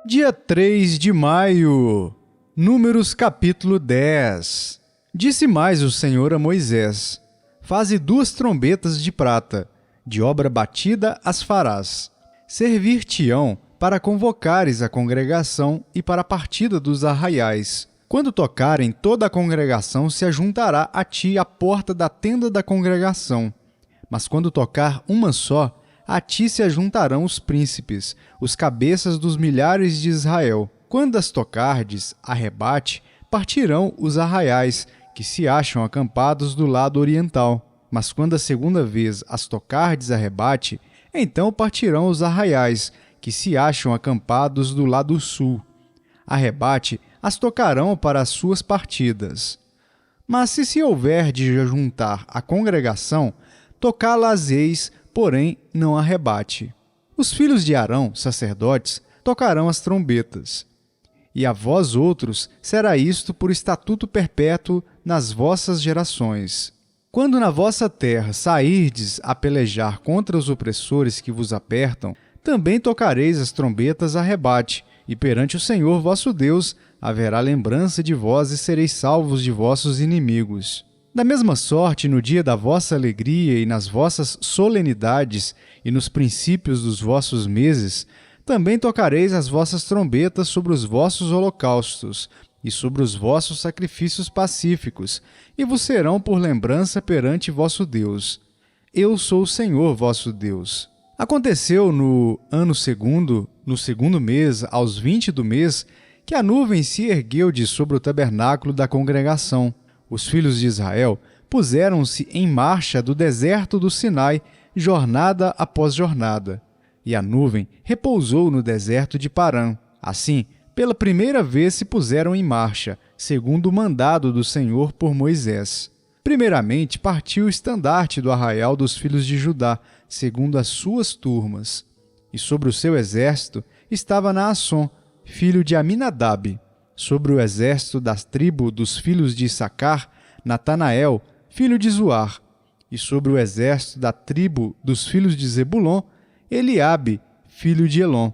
Dia 3 de maio, Números capítulo 10. Disse mais o Senhor a Moisés: Faze 2 trombetas de prata, de obra batida as farás. Servir-te-ão para convocares a congregação e para a partida dos arraiais. Quando tocarem, toda a congregação se ajuntará a ti à porta da tenda da congregação. Mas quando tocar uma só, a ti se ajuntarão os príncipes, os cabeças dos milhares de Israel. Quando as tocardes, arrebate, partirão os arraiais, que se acham acampados do lado oriental. Mas quando a segunda vez as tocardes, arrebate, então partirão os arraiais, que se acham acampados do lado sul. Arrebate, as tocarão para as suas partidas. Mas se houver de ajuntar a congregação, tocá-las-eis, porém não arrebate. Os filhos de Arão, sacerdotes, tocarão as trombetas. E a vós outros será isto por estatuto perpétuo nas vossas gerações. Quando na vossa terra sairdes a pelejar contra os opressores que vos apertam, também tocareis as trombetas a rebate, e perante o Senhor vosso Deus haverá lembrança de vós e sereis salvos de vossos inimigos. Da mesma sorte, no dia da vossa alegria e nas vossas solenidades e nos princípios dos vossos meses, também tocareis as vossas trombetas sobre os vossos holocaustos e sobre os vossos sacrifícios pacíficos, e vos serão por lembrança perante vosso Deus. Eu sou o Senhor vosso Deus. Aconteceu no ano segundo, no segundo mês, aos 20 do mês, que a nuvem se ergueu de sobre o tabernáculo da congregação. Os filhos de Israel puseram-se em marcha do deserto do Sinai, jornada após jornada. E a nuvem repousou no deserto de Parã. Assim, pela primeira vez se puseram em marcha, segundo o mandado do Senhor por Moisés. Primeiramente partiu o estandarte do arraial dos filhos de Judá, segundo as suas turmas. E sobre o seu exército estava Naasson, filho de Aminadab. Sobre o exército da tribo dos filhos de Issacar, Natanael, filho de Zuar. E sobre o exército da tribo dos filhos de Zebulon, Eliabe, filho de Elon.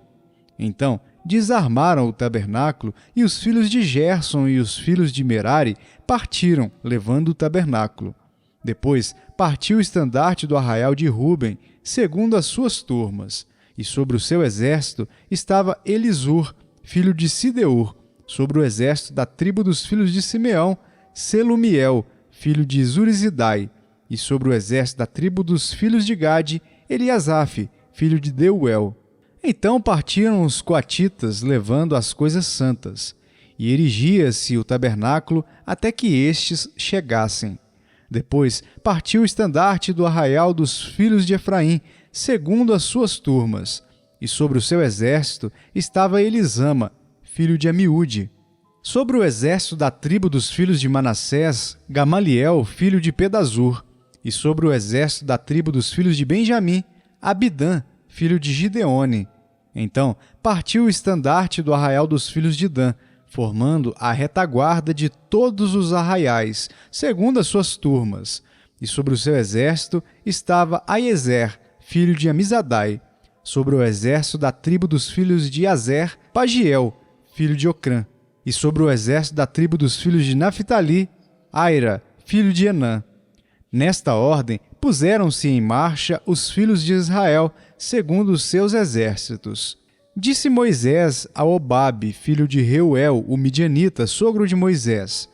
Então desarmaram o tabernáculo, e os filhos de Gerson e os filhos de Merari partiram, levando o tabernáculo. Depois partiu o estandarte do arraial de Ruben, segundo as suas turmas. E sobre o seu exército estava Elisur, filho de Sideur. Sobre o exército da tribo dos filhos de Simeão, Selumiel, filho de Zurizidai. E sobre o exército da tribo dos filhos de Gade, Eliasaf, filho de Deuel. Então partiram os coatitas, levando as coisas santas, e erigia-se o tabernáculo até que estes chegassem. Depois partiu o estandarte do arraial dos filhos de Efraim, segundo as suas turmas, e sobre o seu exército estava Elisama, filho de Amiúde. Sobre o exército da tribo dos filhos de Manassés, Gamaliel, filho de Pedazur. E sobre o exército da tribo dos filhos de Benjamim, Abidã, filho de Gideone. Então partiu o estandarte do arraial dos filhos de Dan, formando a retaguarda de todos os arraiais, segundo as suas turmas. E sobre o seu exército estava Aiezer, filho de Amizadai. Sobre o exército da tribo dos filhos de Azer, Pagiel, filho de Ocrã. E sobre o exército da tribo dos filhos de Naphtali, Aira, filho de Enã. Nesta ordem, puseram-se em marcha os filhos de Israel, segundo os seus exércitos. Disse Moisés a Obabe, filho de Reuel, o midianita, sogro de Moisés: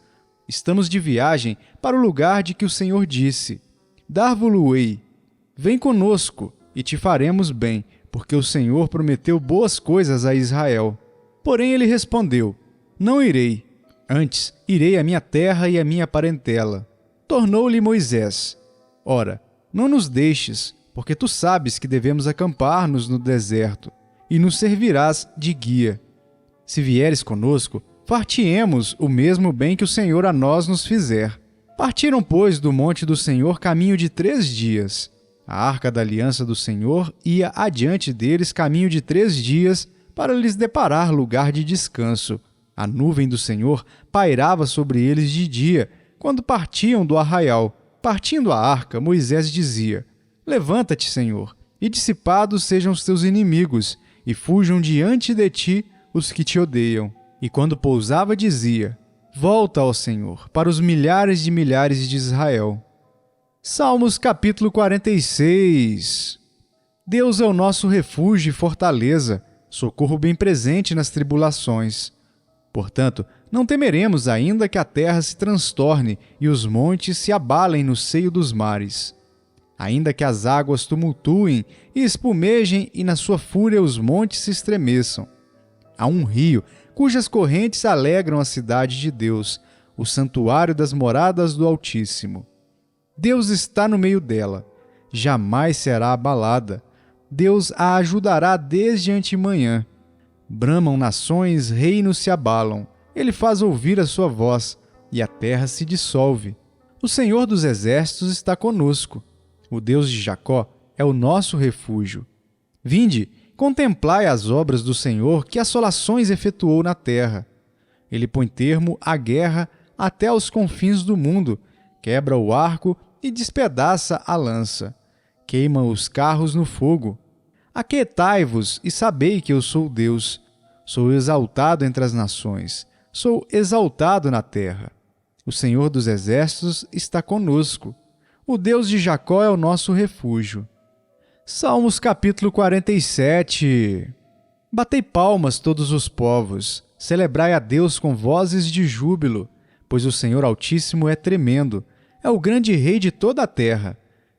Estamos de viagem para o lugar de que o Senhor disse: Dar-vo-lo-ei. Vem conosco, e te faremos bem, porque o Senhor prometeu boas coisas a Israel. Porém ele respondeu: Não irei. Antes, irei à minha terra e à minha parentela. Tornou-lhe Moisés: Ora, não nos deixes, porque tu sabes que devemos acampar-nos no deserto, e nos servirás de guia. Se vieres conosco, fartiemos o mesmo bem que o Senhor a nós nos fizer. Partiram, pois, do monte do Senhor caminho de 3 dias. A arca da aliança do Senhor ia adiante deles caminho de 3 dias, para lhes deparar lugar de descanso. A nuvem do Senhor pairava sobre eles de dia, quando partiam do arraial. Partindo a arca, Moisés dizia: Levanta-te, Senhor, e dissipados sejam os teus inimigos, e fujam diante de ti os que te odeiam. E quando pousava, dizia: Volta, ó Senhor, para os milhares de Israel. Salmos capítulo 46. Deus é o nosso refúgio e fortaleza, socorro bem presente nas tribulações. Portanto, não temeremos ainda que a terra se transtorne e os montes se abalem no seio dos mares. Ainda que as águas tumultuem e espumejem e na sua fúria os montes se estremeçam. Há um rio cujas correntes alegram a cidade de Deus, o santuário das moradas do Altíssimo. Deus está no meio dela, jamais será abalada. Deus a ajudará desde antemanhã. Bramam nações, reinos se abalam. Ele faz ouvir a sua voz, e a terra se dissolve. O Senhor dos Exércitos está conosco. O Deus de Jacó é o nosso refúgio. Vinde, contemplai as obras do Senhor, que assolações efetuou na terra. Ele põe termo à guerra até aos confins do mundo, quebra o arco e despedaça a lança. Queima os carros no fogo. Aquietai-vos e sabei que eu sou Deus. Sou exaltado entre as nações. Sou exaltado na terra. O Senhor dos Exércitos está conosco. O Deus de Jacó é o nosso refúgio. Salmos capítulo 47. Batei palmas todos os povos, celebrai a Deus com vozes de júbilo, pois o Senhor Altíssimo é tremendo, é o grande Rei de toda a terra.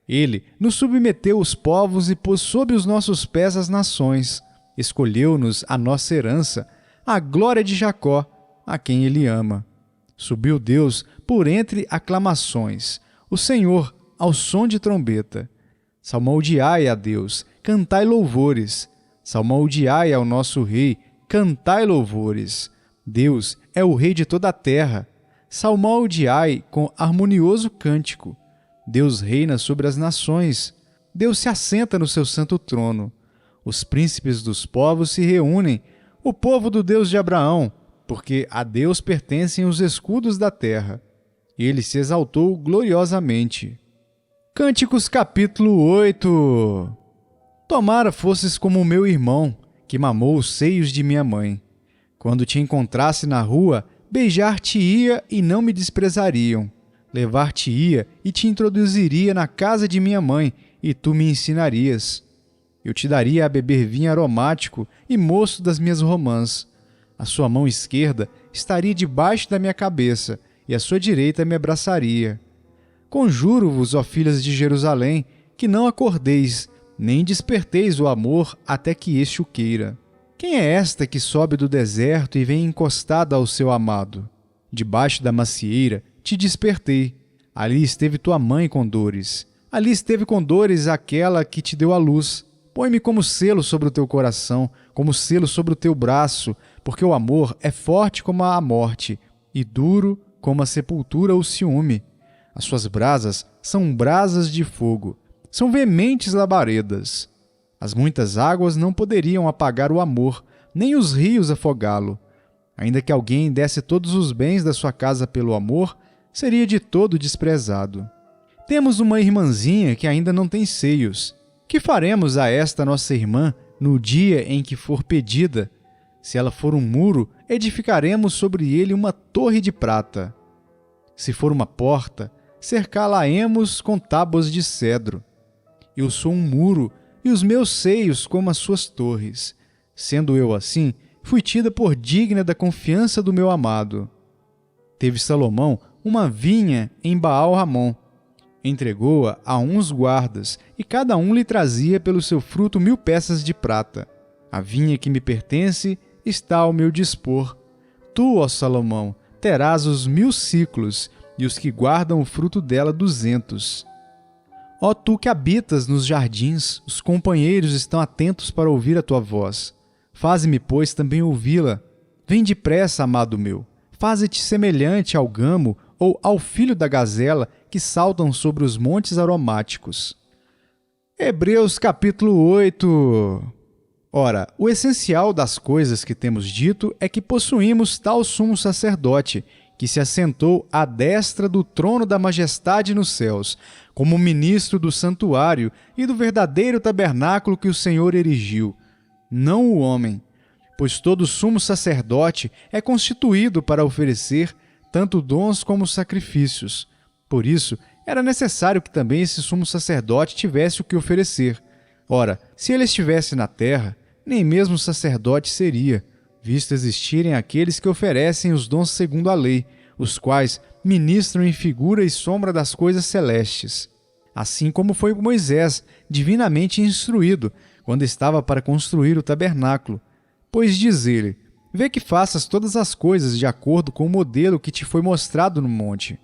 Ele nos submeteu os povos e pôs sob os nossos pés as nações, escolheu-nos a nossa herança, a glória de Jacó, a quem ele ama. Subiu Deus por entre aclamações, o Senhor ao som de trombeta. Salmodiai a Deus, cantai louvores. Salmodiai ao nosso Rei, cantai louvores. Deus é o Rei de toda a terra. Salmodiai com harmonioso cântico. Deus reina sobre as nações. Deus se assenta no seu santo trono. Os príncipes dos povos se reúnem, o povo do Deus de Abraão, porque a Deus pertencem os escudos da terra. Ele se exaltou gloriosamente. Cânticos capítulo 8. Tomara fosses como o meu irmão, que mamou os seios de minha mãe. Quando te encontrasse na rua, beijar-te-ia e não me desprezariam. Levar-te-ia e te introduziria na casa de minha mãe, e tu me ensinarias. Eu te daria a beber vinho aromático e moço das minhas romãs. A sua mão esquerda estaria debaixo da minha cabeça, e a sua direita me abraçaria. Conjuro-vos, ó filhas de Jerusalém, que não acordeis, nem desperteis o amor até que este o queira. Quem é esta que sobe do deserto e vem encostada ao seu amado? Debaixo da macieira te despertei. Ali esteve tua mãe com dores. Ali esteve com dores aquela que te deu a luz. Põe-me como selo sobre o teu coração, como selo sobre o teu braço, porque o amor é forte como a morte, e duro como a sepultura ou ciúme. As suas brasas são brasas de fogo, são veementes labaredas. As muitas águas não poderiam apagar o amor, nem os rios afogá-lo. Ainda que alguém desse todos os bens da sua casa pelo amor, seria de todo desprezado. Temos uma irmãzinha que ainda não tem seios. Que faremos a esta nossa irmã no dia em que for pedida? Se ela for um muro, edificaremos sobre ele uma torre de prata. Se for uma porta, cercá-la-emos com tábuas de cedro. Eu sou um muro, e os meus seios como as suas torres. Sendo eu assim, fui tida por digna da confiança do meu amado. Teve Salomão uma vinha em Baal-Ramon. Entregou-a a uns guardas, e cada um lhe trazia pelo seu fruto 1000 peças de prata. A vinha que me pertence está ao meu dispor. Tu, ó Salomão, terás os 1000 ciclos, e os que guardam o fruto dela 200. Ó tu que habitas nos jardins, os companheiros estão atentos para ouvir a tua voz. Faze-me, pois, também ouvi-la. Vem depressa, amado meu. Faze-te semelhante ao gamo ou ao filho da gazela que saltam sobre os montes aromáticos. Hebreus capítulo 8. Ora, o essencial das coisas que temos dito é que possuímos tal sumo sacerdote, que se assentou à destra do trono da majestade nos céus, como ministro do santuário e do verdadeiro tabernáculo que o Senhor erigiu, não o homem. pois todo sumo sacerdote é constituído para oferecer tanto dons como sacrifícios. Por isso, era necessário que também esse sumo sacerdote tivesse o que oferecer. Ora, se ele estivesse na terra, nem mesmo sacerdote seria, visto existirem aqueles que oferecem os dons segundo a lei, os quais ministram em figura e sombra das coisas celestes. Assim como foi Moisés divinamente instruído, quando estava para construir o tabernáculo. Pois diz ele: vê que faças todas as coisas de acordo com o modelo que te foi mostrado no monte.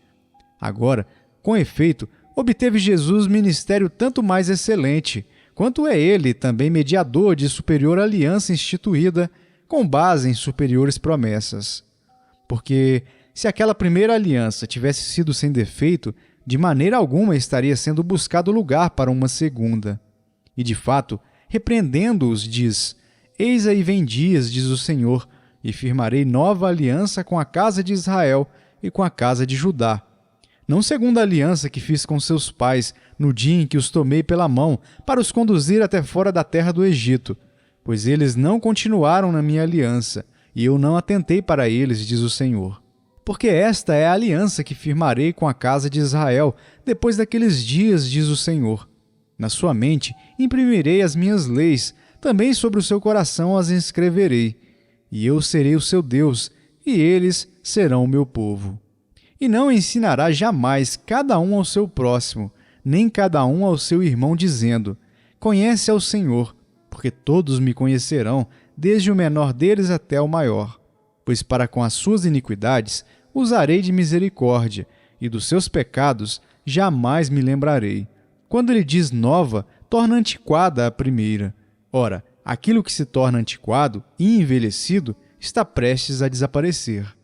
Agora, com efeito, obteve Jesus ministério tanto mais excelente, quanto é ele também mediador de superior aliança instituída, com base em superiores promessas. Porque, se aquela primeira aliança tivesse sido sem defeito, de maneira alguma estaria sendo buscado lugar para uma segunda. E, de fato, repreendendo-os, diz: eis aí vem dias, diz o Senhor, e firmarei nova aliança com a casa de Israel e com a casa de Judá. Não segundo a aliança que fiz com seus pais no dia em que os tomei pela mão para os conduzir até fora da terra do Egito, pois eles não continuaram na minha aliança, e eu não atentei para eles, diz o Senhor. Porque esta é a aliança que firmarei com a casa de Israel depois daqueles dias, diz o Senhor. Na sua mente imprimirei as minhas leis, também sobre o seu coração as inscreverei, e eu serei o seu Deus, e eles serão o meu povo. E não ensinará jamais cada um ao seu próximo, nem cada um ao seu irmão, dizendo: conhece ao Senhor, porque todos me conhecerão, desde o menor deles até o maior. Pois para com as suas iniquidades usarei de misericórdia, e dos seus pecados jamais me lembrarei. Quando ele diz nova, torna antiquada a primeira. Ora, aquilo que se torna antiquado e envelhecido está prestes a desaparecer.